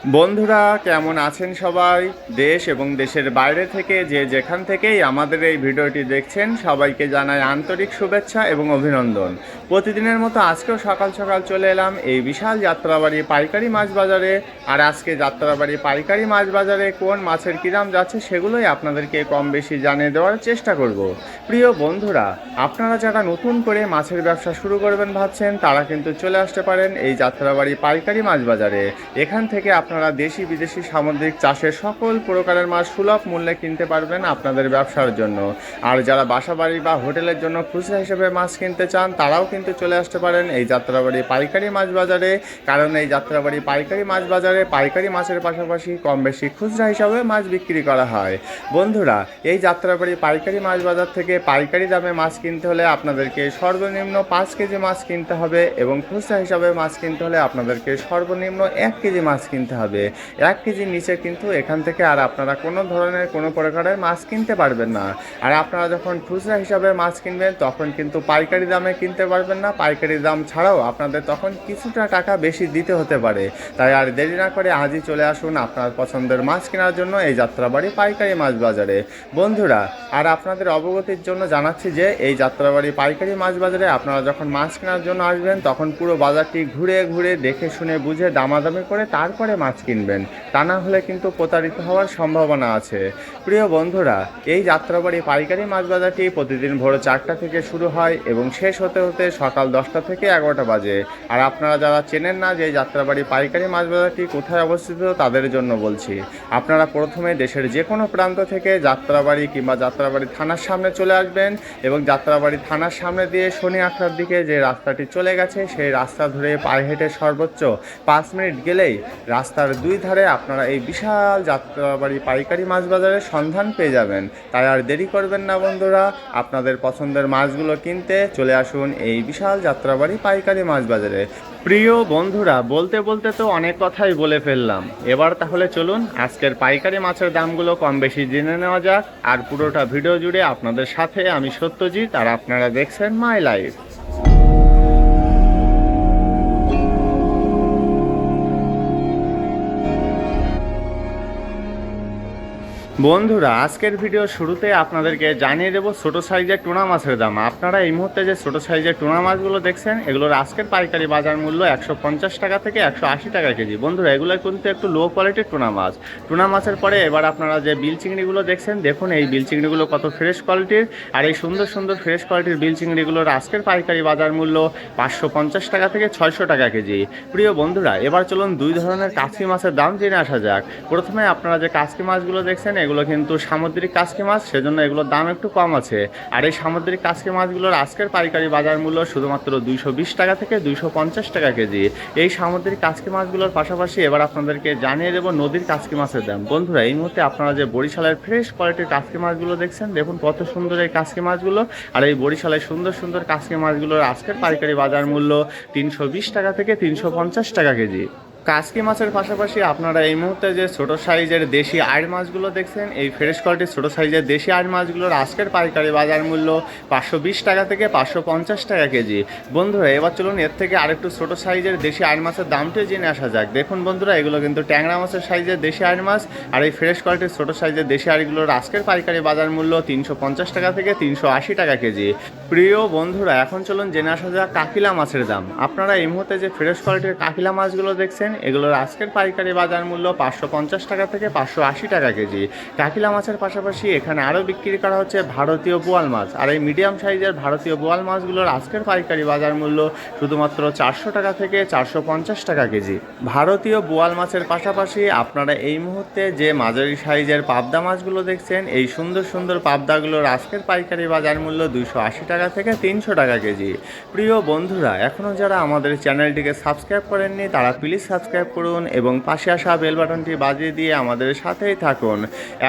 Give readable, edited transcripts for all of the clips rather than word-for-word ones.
বন্ধুরা কেমন আছেন সবাই? দেশ এবং দেশের বাইরে থেকে যে যেখান থেকেই আমাদের এই ভিডিওটি দেখছেন সবাইকে জানাই আন্তরিক শুভেচ্ছা এবং অভিনন্দন। প্রতিদিনের মতো আজকেও সকাল সকাল চলে এলাম এই বিশাল যাত্রাবাড়ি পাইকারি মাছ বাজারে। আর আজকে যাত্রাবাড়ি পাইকারি মাছ বাজারে কোন মাছের কী দাম যাচ্ছে সেগুলোই আপনাদেরকে কম বেশি জানিয়ে দেওয়ার চেষ্টা করব। প্রিয় বন্ধুরা, আপনারা যারা নতুন করে মাছের ব্যবসা শুরু করবেন ভাবছেন তারা কিন্তু চলে আসতে পারেন এই যাত্রাবাড়ি পাইকারি মাছ বাজারে। এখান থেকে আপনারা দেশি বিদেশি সামুদ্রিক চাষের সকল প্রকারের মাছ সুলভ মূল্যে কিনতে পারবেন আপনাদের ব্যবসার জন্য। আর যারা বাসাবাড়ি বা হোটেলের জন্য খুচরা হিসেবে মাছ কিনতে চান তারাও কিন্তু চলে আসতে পারেন এই যাত্রাবাড়ি পাইকারি মাছ বাজারে। কারণ এই যাত্রাবাড়ি পাইকারি মাছ বাজারে পাইকারি মাছের পাশাপাশি কম বেশি খুচরা হিসাবে মাছ বিক্রি করা হয়। বন্ধুরা, এই যাত্রাবাড়ি পাইকারি মাছ বাজার থেকে পাইকারি দামে মাছ কিনতে হলে আপনাদেরকে সর্বনিম্ন 5 কেজি মাছ কিনতে হবে এবং খুচরা হিসাবে মাছ কিনতে হলে আপনাদেরকে সর্বনিম্ন 1 কেজি মাছ কিনতে হবে। 1 কেজির নিচে কিন্তু এখান থেকে আর আপনারা কোনো ধরনের কোনো প্রকারের মাছ কিনতে পারবেন না। আর আপনারা যখন খুচরা হিসাবে মাছ কিনবেন তখন কিন্তু পাইকারি দামে কিনতে পারবেন না। পাইকারি দাম ছাড়াও আপনাদের তখন কিছুটা টাকা বেশি দিতে হতে পারে। তাই আর দেরি না করে আজই চলে আসুন আপনার পছন্দের মাছ কেনার জন্য এই যাত্রাবাড়ি পাইকারি মাছ বাজারে। বন্ধুরা, আর আপনাদের অবগতির জন্য জানাচ্ছি যে এই যাত্রাবাড়ি পাইকারি মাছ বাজারে আপনারা যখন মাছ কেনার জন্য আসবেন তখন পুরো বাজারটি ঘুরে ঘুরে দেখে শুনে বুঝে দামাদামি করে তারপরে মাছ কিনবেন। তা না হলে কিন্তু প্রতারিত হওয়ার সম্ভাবনা আছে। প্রিয় বন্ধুরা, এই যাত্রাবাড়ি পাইকারি মাছ বাজারটি প্রতিদিন ভোর 4টা থেকে শুরু হয় এবং শেষ হতে হতে সকাল 10টা থেকে 11টা বাজে। আর আপনারা যারা চেনেন না যে এই যাত্রাবাড়ি পাইকারি মাছ বাজারটি কোথায় অবস্থিত তাদের জন্য বলছি। আপনারা প্রথমে দেশের যে কোনো প্রান্ত থেকে যাত্রাবাড়ি কিংবা যাত্রাবাড়ি থানার সামনে চলে আসবেন এবং যাত্রাবাড়ি থানার সামনে দিয়ে শনি আখড়ার দিকে যে রাস্তাটি চলে গেছে সেই রাস্তা ধরে পায়ে হেঁটে সর্বোচ্চ 5 মিনিট গেলেই রাস্তার দুই ধারে আপনারা এই বিশাল যাত্রাবাড়ি পাইকারি মাছ বাজারের সন্ধান পেয়ে যাবেন। তাই আর দেরি করবেন না বন্ধুরা, আপনাদের পছন্দের মাছগুলো কিনতে চলে আসুন এই বিশাল যাত্রাবাড়ি পাইকারি মাছ বাজারে। প্রিয় বন্ধুরা, বলতে বলতে তো অনেক কথাই বলে ফেললাম। এবার তাহলে চলুন আজকের পাইকারি মাছের দামগুলো কম বেশি জেনে নেওয়া যাক। আর পুরোটা ভিডিও জুড়ে আপনাদের সাথে আমি সত্যজিৎ, আর আপনারা দেখছেন মাই লাইফ। বন্ধুরা, আজকের ভিডিও শুরুতে আপনাদেরকে জানিয়ে দেবো ছোটো সাইজের টুনা মাছের দাম। আপনারা এই মুহূর্তে যে ছোটো সাইজের টুনা মাছগুলো দেখছেন এগুলোর আজকের পাইকারি বাজার মূল্য 150 টাকা থেকে 180 টাকা কেজি। বন্ধুরা, এগুলো কিন্তু একটু লো কোয়ালিটির টুনা মাছ। টুনা মাছের পরে এবার আপনারা যে বিল চিংড়িগুলো দেখছেন, দেখুন এই বিল চিংড়িগুলো কত ফ্রেশ কোয়ালিটির। আর এই সুন্দর সুন্দর ফ্রেশ কোয়ালিটির বিল চিংড়িগুলোর আজকের পাইকারি বাজার মূল্য 550 টাকা থেকে 600 টাকা কেজি। প্রিয় বন্ধুরা, এবার চলুন দুই ধরনের কাচকি মাছের দাম জেনে আসা যাক। প্রথমে আপনারা যে কাচকি মাছগুলো দেখছেন এগুলো কিন্তু সামুদ্রিক কাচকি মাছ, সেজন্য এগুলোর দাম একটু কম আছে। আর এই সামুদ্রিক কাচকি মাছগুলোর আজকের পাইকারি বাজার মূল্য শুধুমাত্র 220 টাকা থেকে 250 টাকা কেজি। এই সামুদ্রিক কাচকি মাছগুলোর পাশাপাশি এবার আপনাদেরকে জানিয়ে দেবো নদীর কাচকি মাছের দাম। বন্ধুরা, এই মুহূর্তে আপনারা যে বরিশালের ফ্রেশ কোয়ালিটির কাচকি মাছগুলো দেখছেন, দেখুন কত সুন্দর এই কাচকি মাছগুলো। আর এই বরিশালের সুন্দর সুন্দর কাচকি মাছগুলোর আজকের পাইকারি বাজার মূল্য 320 টাকা থেকে 350 টাকা কেজি। কাচকি মাছের পাশাপাশি আপনারা এই মুহূর্তে যে ছোটো সাইজের দেশি আড় মাছগুলো দেখছেন, এই ফ্রেশ কোয়ালিটির ছোটো সাইজের দেশি আড় মাছগুলোর আজকের পাইকারি বাজার মূল্য 520 টাকা থেকে 550 টাকা কেজি। বন্ধুরা, এবার চলুন এর থেকে আরেকটু ছোটো সাইজের দেশি আড় মাছের দামটাই জেনে আসা যাক। দেখুন বন্ধুরা, এগুলো কিন্তু ট্যাংরা মাছের সাইজের দেশি আড় মাছ। আর এই ফ্রেশ কোয়ালিটির ছোটো সাইজের দেশি আড়গুলোর আজকের পাইকারি বাজার মূল্য 350 টাকা থেকে 380 টাকা কেজি। প্রিয় বন্ধুরা, এখন চলুন জেনে আসা যাক কাকিলা মাছের দাম। আপনারা এই মুহূর্তে যে ফ্রেশ কোয়ালিটির কাকিলা মাছগুলো দেখছেন এগুলোর আজকের পাইকারি বাজার মূল্য 550 টাকা থেকে 580 টাকা কেজি। কাকিলা মাছের পাশাপাশি এখানে আরও বিক্রি করা হচ্ছে ভারতীয় বোয়াল মাছ। আর এই মিডিয়াম সাইজের ভারতীয় বোয়াল মাছগুলোর আজকের পাইকারি বাজার মূল্য শুধুমাত্র 400 টাকা থেকে 450 টাকা কেজি। ভারতীয় বোয়াল মাছের পাশাপাশি আপনারা এই মুহূর্তে যে মাঝারি সাইজের পাবদা মাছগুলো দেখছেন, এই সুন্দর সুন্দর পাবদাগুলোর আজকের পাইকারি বাজার মূল্য 280 টাকা থেকে 300 টাকা কেজি। প্রিয় বন্ধুরা, এখনও যারা আমাদের চ্যানেলটিকে সাবস্ক্রাইব করেননি তারা প্লিজ সাবস্ক্রাইব করুন এবং পাশে আসা বেল বাটনটি বাজিয়ে দিয়ে আমাদের সাথেই থাকুন।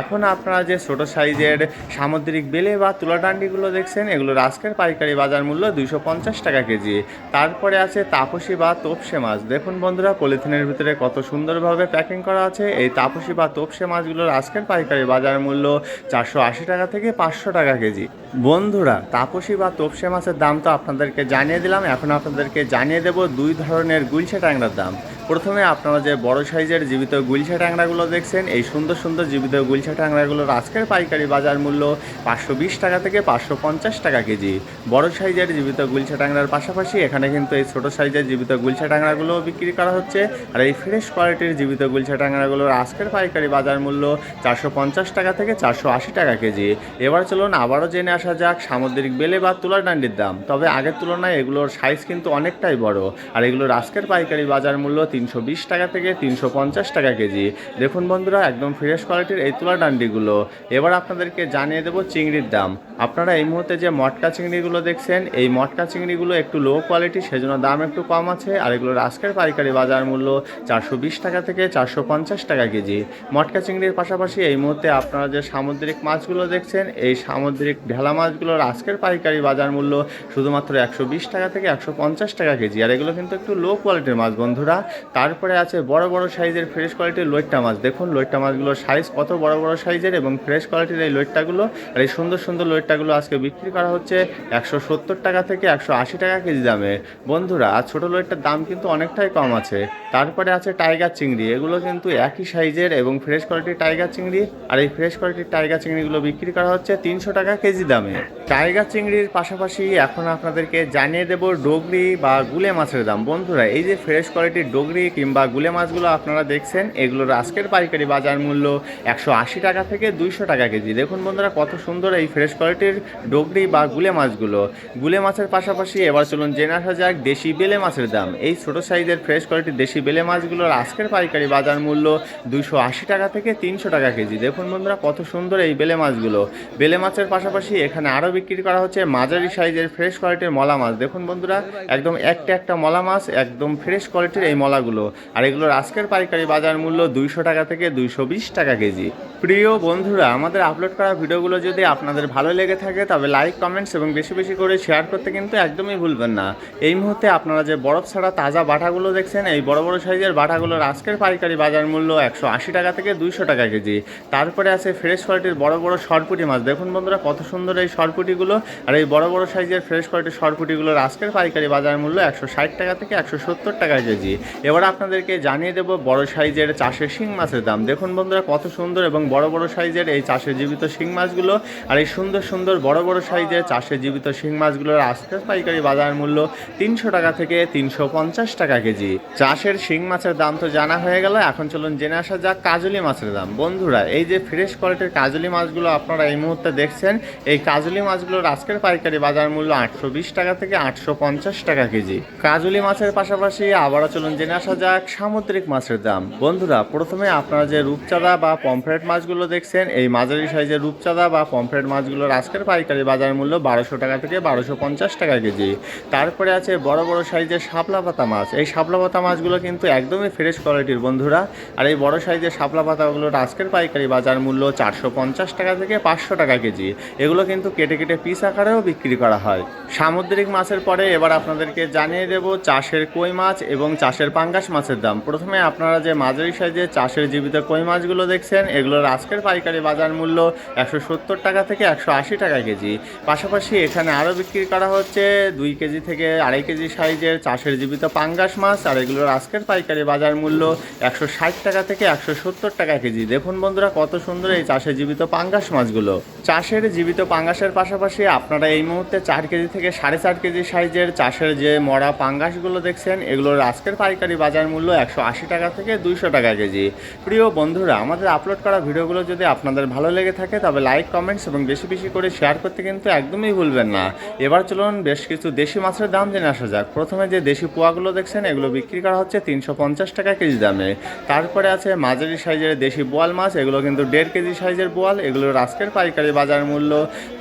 এখন আপনারা যে ছোটো সাইজের সামুদ্রিক বেলে বা তুলাডান্ডিগুলো দেখছেন এগুলোর আজকের পাইকারি বাজার মূল্য 250 টাকা কেজি। তারপরে আছে তাপসী বা তোপসে মাছ। দেখুন বন্ধুরা, পলিথিনের ভিতরে কত সুন্দরভাবে প্যাকিং করা আছে। এই তাপসী বা তোপসে মাছগুলোর আজকের পাইকারি বাজার মূল্য 480 টাকা থেকে 500 টাকা কেজি। বন্ধুরা, তাপসী বা তোপসে মাছের দাম তো আপনাদেরকে জানিয়ে দিলাম। এখন আপনাদেরকে জানিয়ে দেব দুই ধরনের গুলশা ট্যাংরার দাম। প্রথমে আপনারা যে বড় সাইজের জীবিত গুলশা ট্যাংরাগুলো দেখছেন, এই সুন্দর সুন্দর জীবিত গুলশা ট্যাংরাগুলোর আজকের পাইকারি বাজার মূল্য 520 টাকা থেকে 550 টাকা কেজি। বড় সাইজের জীবিত গুলশা ট্যাংরার পাশাপাশি এখানে কিন্তু এই ছোট সাইজের জীবিত গুলশা ট্যাংরাগুলোও বিক্রি করা হচ্ছে। আর এই ফ্রেশ কোয়ালিটির জীবিত গুলশা ট্যাংরাগুলোর আজকের পাইকারি বাজার মূল্য 450 টাকা থেকে 480 টাকা কেজি। এবার চলুন আবারও জেনে আসা যাক সামুদ্রিক বেলে বা তুলাডান্ডির দাম। তবে আগের তুলনায় এগুলোর সাইজ কিন্তু অনেকটাই বড়। আর এগুলোর আজকের পাইকারি বাজার মূল্য 320 টাকা থেকে 350 টাকা কেজি। দেখুন বন্ধুরা, একদম ফ্রেশ কোয়ালিটির এই তুলাডান্ডিগুলো। এবার আপনাদেরকে জানিয়ে দেবো চিংড়ির দাম। আপনারা এই মুহূর্তে যে মটকা চিংড়িগুলো দেখছেন, এই মটকা চিংড়িগুলো একটু লো কোয়ালিটি, সেজন্য দাম একটু কম আছে। আর এগুলোর আজকের পাইকারি বাজার মূল্য 420 টাকা থেকে 450 টাকা কেজি। মটকা চিংড়ির পাশাপাশি এই মুহূর্তে আপনারা যে সামুদ্রিক মাছগুলো দেখছেন, এই সামুদ্রিক ঢেলা মাছগুলোর আজকের পাইকারি বাজার মূল্য শুধুমাত্র 120 টাকা থেকে 150 টাকা কেজি। আর এগুলো কিন্তু একটু লো কোয়ালিটির মাছ বন্ধুরা। তারপরে আছে বড় বড় সাইজের ফ্রেশ কোয়ালিটির লইট্টা মাছ। দেখুন লইট্টা মাছগুলোর সাইজ কত বড় বড় সাইজের এবং ফ্রেশ কোয়ালিটির এই লইট্টাগুলো। আর এই সুন্দর সুন্দর লইট্টাগুলো আজকে বিক্রি করা হচ্ছে 170 টাকা থেকে 180 টাকা কেজি দামে বন্ধুরা। আর ছোটো লইট্টার দাম কিন্তু অনেকটাই কম আছে। তারপরে আছে টাইগার চিংড়ি। এগুলো কিন্তু একই সাইজের এবং ফ্রেশ কোয়ালিটির টাইগার চিংড়ি। আর এই ফ্রেশ কোয়ালিটির টাইগার চিংড়িগুলো বিক্রি করা হচ্ছে 300 টাকা কেজি দামে। টাইগার চিংড়ির পাশাপাশি এখন আপনাদেরকে জানিয়ে দেব ডগরি বা গুলে মাছের দাম বন্ধুরা। এই যে ফ্রেশ কোয়ালিটির ডগরি কিংবা গুলে মাছগুলো আপনারা দেখছেন, এগুলোর আজকের পাইকারি বাজার মূল্য 180 টাকা থেকে 200 টাকা কেজি। দেখুন বন্ধুরা, কত সুন্দর এই ফ্রেশ কোয়ালিটির ডগরি বা গুলে মাছগুলো। গুলে মাছের পাশাপাশি এবার চলুন জেনে আসা যাক দেশি বেলে মাছের দাম। এই ছোট সাইজের ফ্রেশ কোয়ালিটির দেশি বেলে মাছগুলোর আজকের পাইকারি বাজার মূল্য 280 টাকা থেকে 300 টাকা কেজি। দেখুন বন্ধুরা, কত সুন্দর এই বেলে মাছগুলো। বেলে মাছের পাশাপাশি এখানে আরও বিক্রি করা হচ্ছে মাঝারি সাইজের ফ্রেশ কোয়ালিটির মলা মাছ। দেখুন বন্ধুরা, একদম একটা একটা মলা মাছ, একদম ফ্রেশ কোয়ালিটির এই মলাগুলো। আর এগুলোর আজকের পাইকারি বাজার মূল্য 200 টাকা থেকে 220 টাকা কেজি। প্রিয় বন্ধুরা, আমাদের আপলোড করা ভিডিওগুলো যদি আপনাদের ভালো লেগে থাকে তবে লাইক, কমেন্টস এবং বেশি বেশি করে শেয়ার করতে কিন্তু একদমই ভুলবেন না। এই মুহূর্তে আপনারা যে বরফ ছাড়া তাজা বাটাগুলো দেখছেন, এই বড় বড় সাইজের বাটাগুলোর আজকের পাইকারি বাজার মূল্য 180 টাকা থেকে 200 টাকা কেজি। তারপরে আছে ফ্রেশ কোয়ালিটির বড় বড় সরপুটি মাছ। দেখুন বন্ধুরা, কত সুন্দর এই সরপুটিগুলো। আর এই বড় বড় সাইজের ফ্রেশ কোয়ালিটির সরপুটিগুলোর আজকের পাইকারি বাজার মূল্য 160 টাকা থেকে 170 টাকা কেজি। এবার আপনাদেরকে জানিয়ে দেব বড় সাইজের চাষের শিং মাছের দাম। দেখুন বন্ধুরা, কত সুন্দর এবং বড় বড় সাইজের এই চাষের জীবিত শিং মাছগুলো। আর এই সুন্দর সুন্দর বড় বড় সাইজের চাষের জীবিত শিং মাছগুলোর আজকের পাইকারি বাজার মূল্য 300 টাকা থেকে 350 টাকা কেজি। চাষের শিং মাছের দাম তো জানা হয়ে গেল, এখন চলুন জেনে আসা যাক কাজলি মাছের দাম বন্ধুরা। এই যে ফ্রেশ কোয়ালিটির কাজলি মাছগুলো আপনারা এই মুহূর্তে দেখছেন, এই কাজলি মাছগুলোর আজকের পাইকারি বাজার মূল্য 820 টাকা থেকে 850 টাকা কেজি। কাজলি মাছের পাশাপাশি আবারও চলুন জেনে আসা যাক সামুদ্রিক মাছের দাম বন্ধুরা। প্রথমে আপনারা যে রূপচাঁদা বা পমফ্রেট মাছগুলো দেখছেন, এই মাঝারি সাইজের রূপচাঁদা বা পমফ্রেট মাছগুলোর আজকের পাইকারি বাজার মূল্য 1200 টাকা থেকে 1250 টাকা কেজি। তারপরে আছে বড় বড় সাইজের শাপলা পাতা মাছ। এই শাপলা পাতা মাছগুলো কিন্তু একদমই ফ্রেশ কোয়ালিটির বন্ধুরা। আর এই বড় সাইজের শাপলা পাতাগুলোর আজকের পাইকারি বাজার মূল্য 450 টাকা থেকে 500 টাকা কেজি। এগুলো কিন্তু কেটে কেটে পিস আকারেও বিক্রি করা হয়। সামুদ্রিক মাছের পরে এবার আপনাদেরকে জানিয়ে দেব চাষের কই মাছ এবং চাষের পাঙ্গাস মাছের দাম। প্রথমে আপনারা যে মাঝারি সাইজের চাষের জীবিত কই মাছগুলো দেখছেন, এগুলোর আজকের পাইকারি বাজার মূল্য 170 টাকা থেকে 180 টাকা কেজি। পাশাপাশি এখানে আরও বিক্রি করা হচ্ছে 2 কেজি থেকে 2.5 কেজি সাইজের চাষের জীবিত পাঙ্গাস মাছ। আর এগুলোর আজকের পাইকারি বাজার মূল্য 160 টাকা থেকে 170 টাকা কেজি। দেখুন বন্ধুরা, কত সুন্দর এই চাষের জীবিত পাঙ্গাস মাছগুলো। চাষের জীবিত পাঙ্গাসের পাশাপাশি আপনারা এই মুহূর্তে 4 কেজি থেকে 4.5 কেজি সাইজের চাষের যে মরা পাঙ্গাসগুলো দেখছেন, এগুলোর আজকের পাইকারি বাজার মূল্য 180 টাকা থেকে 200 টাকা কেজি। প্রিয় বন্ধুরা, আমাদের আপলোড করা ভিডিওগুলো যদি আপনাদের ভালো লেগে থাকে তবে লাইক, কমেন্টস এবং বেশি বেশি করে শেয়ার করতে কিন্তু একদমই ভুলবেন না। এবার চলুন বেশ কিছু দেশি মাছের দাম জেনে আসা যাক। প্রথমে যে দেশি পোয়াগুলো দেখছেন, এগুলো বিক্রি করা হচ্ছে 350 টাকা কেজি দামে। তারপরে আছে মাঝারি সাইজের দেশি বোয়াল মাছ। এগুলো কিন্তু 1.5 কেজি সাইজের বোয়াল। এগুলোর আজকের পাইকারি বাজার মূল্য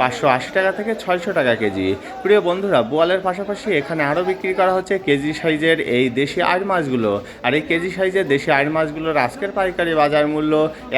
580 টাকা থেকে 600 টাকা কেজি। প্রিয় বন্ধুরা, বোয়ালের পাশাপাশি এখানে আরও বিক্রি করা হচ্ছে কেজি সাইজের এই দেশি আড় মাছগুলো। আর এই কেজি সাইজের দেশি আড় মাছগুলোর আজকের পাইকারি বাজার মূল্য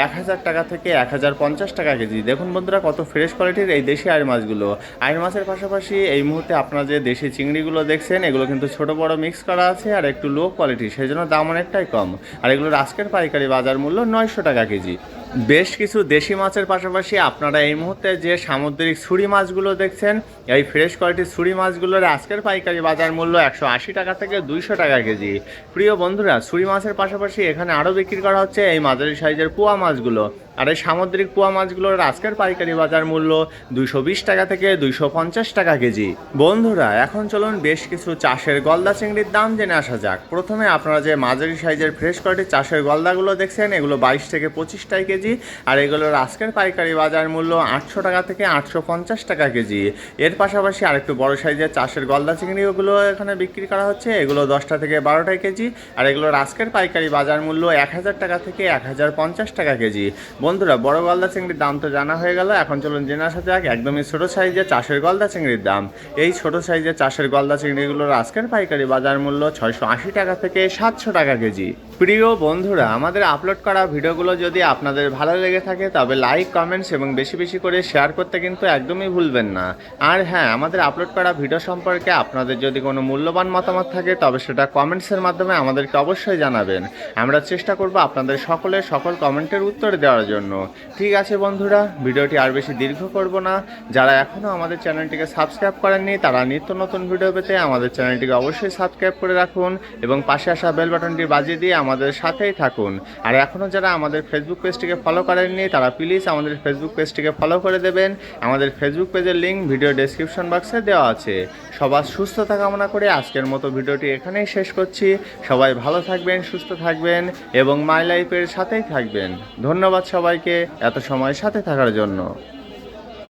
1000 টাকা থেকে 1050 টাকা কেজি। দেখুন বন্ধুরা, কত ফ্রেশ কোয়ালিটির এই দেশি আড় মাছগুলো। আড় মাছের পাশাপাশি এই মুহূর্তে আপনারা যে দেশি চিংড়িগুলো দেখছেন, এগুলো কিন্তু ছোট বড় মিক্স করা আছে আর একটু লো কোয়ালিটি, সেই জন্য দাম অনেকটাই কম। আর এগুলোর আজকের পাইকারি বাজার মূল্য 900 টাকা কেজি। বেশ কিছু দেশি মাছের পাশাপাশি আপনারা এই মুহূর্তে যে সামুদ্রিক ছুরি মাছগুলো দেখছেন, এই ফ্রেশ কোয়ালিটির ছুরি মাছগুলোর আজকের পাইকারি বাজার মূল্য 180 টাকা থেকে 200 টাকা কেজি। প্রিয় বন্ধুরা, ছুরি মাছের পাশাপাশি এখানে আরও বিক্রি করা হচ্ছে এই মাঝারি সাইজের পোয়া মাছগুলো। আর এই সামুদ্রিক পোয়া মাছগুলোর আজকের পাইকারি বাজার মূল্য 220 টাকা থেকে 250 টাকা কেজি। বন্ধুরা, এখন চলুন বেশ কিছু চাষের গলদা চিংড়ির দাম জেনে আসা যাক। প্রথমে আপনারা যে মাঝারি সাইজের ফ্রেশ কোয়ালিটির চাষের গলদাগুলো দেখছেন, এগুলো 22 থেকে 25 টাকা কেজি। আর এগুলোর আজকের পাইকারি বাজার মূল্য 800 টাকা থেকে 850 টাকা কেজি। এর পাশাপাশি আরেকটু বড় সাইজের চাষের গলদা চিংড়িগুলো এখানে বিক্রি করা হচ্ছে, এগুলো 10টা থেকে 12টা কেজি। আর এগুলোর আজকের পাইকারি বাজার মূল্য 1000 টাকা থেকে 1050 টাকা কেজি। বন্ধুরা, বড় গলদা চিংড়ির দাম তো জানা হয়ে গেল, এখন চলুন জেনে আসা যাক একদমই ছোট সাইজের চাষের গলদা চিংড়ির দাম। এই ছোট সাইজের চাষের গলদা চিংড়িগুলোর আজকের পাইকারি বাজার মূল্য 680 টাকা থেকে 700 টাকা কেজি। প্রিয় বন্ধুরা, আমাদের আপলোড করা ভিডিওগুলো যদি আপনাদের ভালো লেগে থাকে তবে লাইক, কমেন্টস এবং বেশি বেশি করে শেয়ার করতে কিন্তু একদমই ভুলবেন না। আর হ্যাঁ, আমাদের আপলোড করা ভিডিও সম্পর্কে আপনাদের যদি কোনো মূল্যবান মতামত থাকে তবে সেটা কমেন্টসের মাধ্যমে আমাদেরকে অবশ্যই জানাবেন। আমরা চেষ্টা করব আপনাদের সকলের সকল কমেন্টের উত্তর দেওয়ার জন্য। ঠিক আছে বন্ধুরা, ভিডিওটি আর বেশি দীর্ঘ করব না। যারা এখনও আমাদের চ্যানেলটিকে সাবস্ক্রাইব করেননি তারা নিত্য নতুন ভিডিও পেতে আমাদের চ্যানেলটিকে অবশ্যই সাবস্ক্রাইব করে রাখুন এবং পাশে আসা বেল বাটনটি বাজিয়ে দিয়ে আমাদের সাথেই থাকুন। আর এখনও যারা আমাদের ফেসবুক পেজটিকে ফলো করেননি তারা প্লিজ আমাদের ফেসবুক পেজটিকে ফলো করে দেবেন। আমাদের ফেসবুক পেজের লিঙ্ক ভিডিও ডেসক্রিপশন বক্সে দেওয়া আছে। সবার সুস্থতা কামনা করে আজকের মতো ভিডিওটি এখানেই শেষ করছি। সবাই ভালো থাকবেন, সুস্থ থাকবেন এবং মাই লাইফের সাথেই থাকবেন। ধন্যবাদ সবাইকে এত সময় সাথে থাকার জন্য।